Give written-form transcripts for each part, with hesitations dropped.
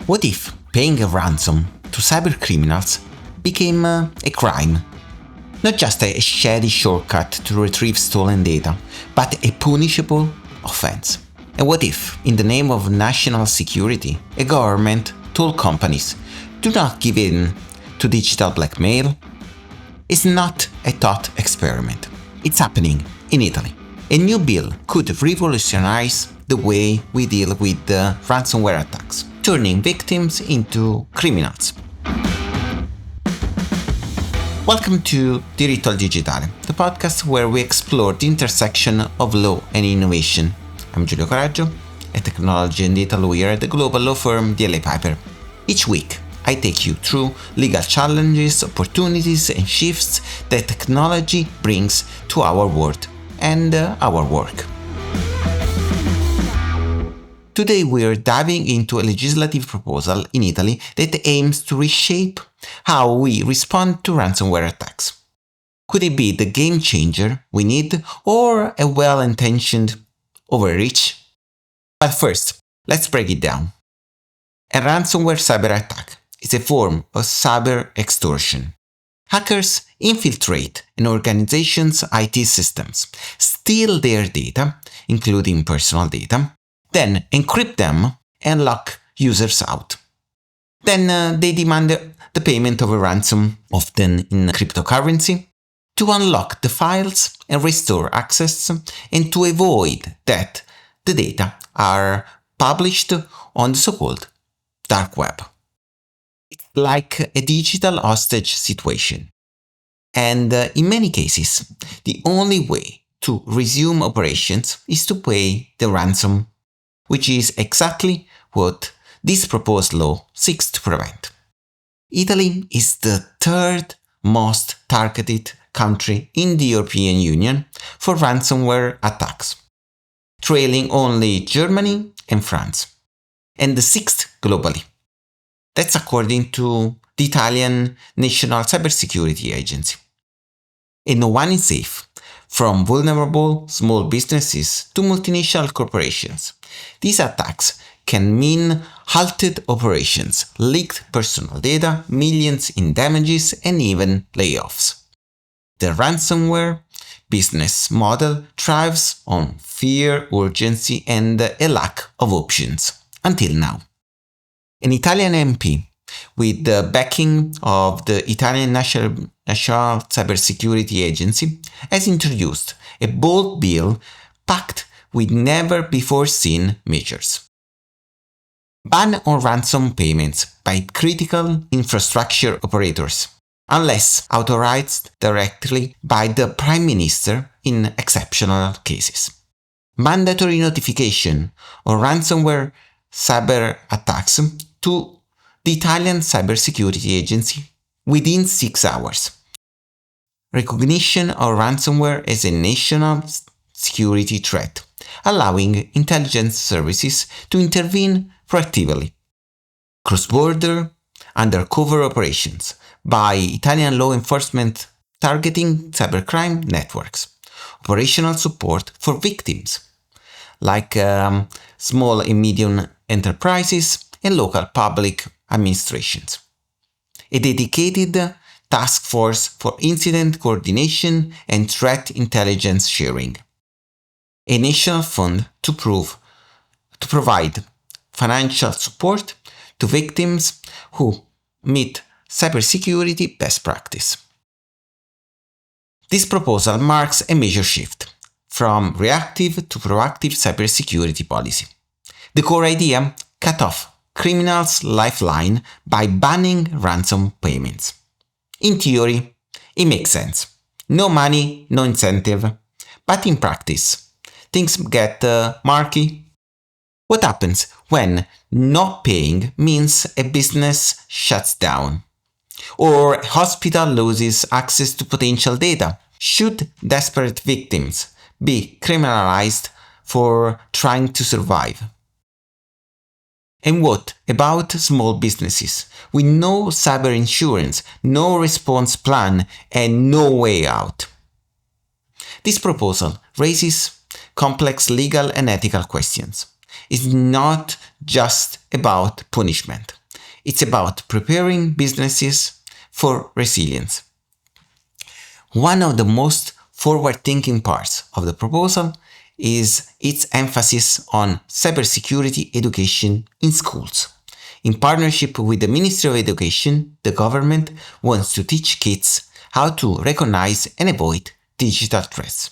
What if paying a ransom to cybercriminals became a crime? Not just a shady shortcut to retrieve stolen data, but a punishable offense. And what if, in the name of national security, a government told companies, do not give in to digital blackmail? It's not a thought experiment. It's happening in Italy. A new bill could revolutionize the way we deal with ransomware attacks, turning victims into criminals. Welcome to Diritto al Digitale, the podcast where we explore the intersection of law and innovation. I'm Giulio Coraggio, a technology and data lawyer at the global law firm DLA Piper. Each week, I take you through legal challenges, opportunities, and shifts that technology brings to our world and our work. Today we are diving into a legislative proposal in Italy that aims to reshape how we respond to ransomware attacks. Could it be the game changer we need or a well-intentioned overreach? But first, let's break it down. A ransomware cyber attack is a form of cyber extortion. Hackers infiltrate an organization's IT systems, steal their data, including personal data, then encrypt them and lock users out. Then they demand the payment of a ransom, often in cryptocurrency, to unlock the files and restore access, and to avoid that the data are published on the so-called dark web. It's like a digital hostage situation. And in many cases, the only way to resume operations is to pay the ransom, which is exactly what this proposed law seeks to prevent. Italy is the third most targeted country in the European Union for ransomware attacks, trailing only Germany and France, and the sixth globally. That's according to the Italian National Cybersecurity Agency. And no one is safe, from vulnerable small businesses to multinational corporations. These attacks can mean halted operations, leaked personal data, millions in damages, and even layoffs. The ransomware business model thrives on fear, urgency, and a lack of options, until now. An Italian MP, with the backing of the Italian National Cybersecurity Agency, has introduced a bold bill packed with never-before-seen measures. Ban on ransom payments by critical infrastructure operators, unless authorized directly by the Prime Minister in exceptional cases. Mandatory notification of ransomware cyber attacks to the Italian Cybersecurity Agency within 6 hours. Recognition of ransomware as a national security threat, allowing intelligence services to intervene proactively. Cross-border undercover operations by Italian law enforcement targeting cybercrime networks. Operational support for victims, like small and medium enterprises and local public administrations. A dedicated task force for incident coordination and threat intelligence sharing. A national fund to provide financial support to victims who meet cybersecurity best practice. This proposal marks a major shift from reactive to proactive cybersecurity policy. The core idea: cut off criminals' lifeline by banning ransom payments. In theory, it makes sense. No money, no incentive. But in practice, things get murky. What happens when not paying means a business shuts down? Or a hospital loses access to potential data? Should desperate victims be criminalized for trying to survive? And what about small businesses with no cyber insurance, no response plan, and no way out? This proposal raises complex legal and ethical questions. Is not just about punishment. It's about preparing businesses for resilience. One of the most forward-thinking parts of the proposal is its emphasis on cybersecurity education in schools. In partnership with the Ministry of Education, the government wants to teach kids how to recognize and avoid digital threats.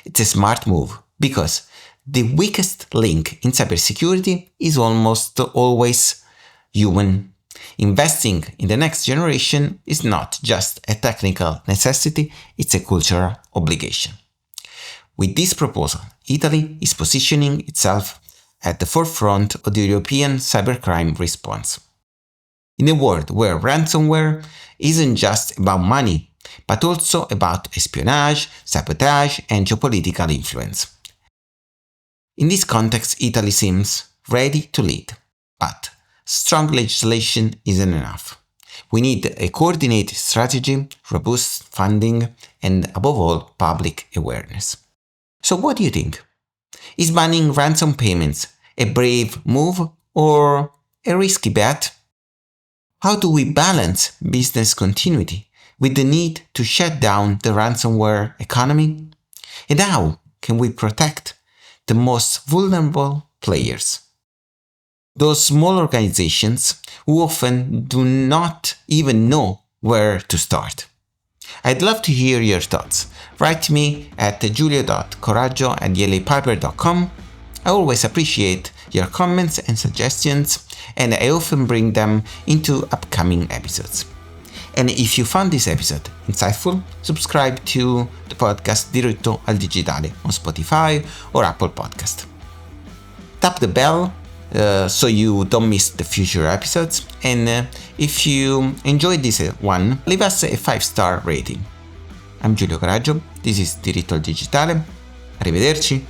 It's a smart move because the weakest link in cybersecurity is almost always human. Investing in the next generation is not just a technical necessity, it's a cultural obligation. With this proposal, Italy is positioning itself at the forefront of the European cybercrime response. In a world where ransomware isn't just about money, but also about espionage, sabotage, and geopolitical influence. In this context, Italy seems ready to lead, but strong legislation isn't enough. We need a coordinated strategy, robust funding, and above all, public awareness. So what do you think? Is banning ransom payments a brave move or a risky bet? How do we balance business continuity with the need to shut down the ransomware economy? And how can we protect the most vulnerable players? Those small organizations who often do not even know where to start. I'd love to hear your thoughts. Write me at giulio.coraggio@dlapiper.com. I always appreciate your comments and suggestions, and I often bring them into upcoming episodes. And if you found this episode insightful, subscribe to the podcast Diritto al Digitale on Spotify or Apple Podcast. Tap the bell so you don't miss the future episodes, and if you enjoyed this one, leave us a 5-star rating. I'm Giulio Coraggio, this is Diritto al Digitale, arrivederci.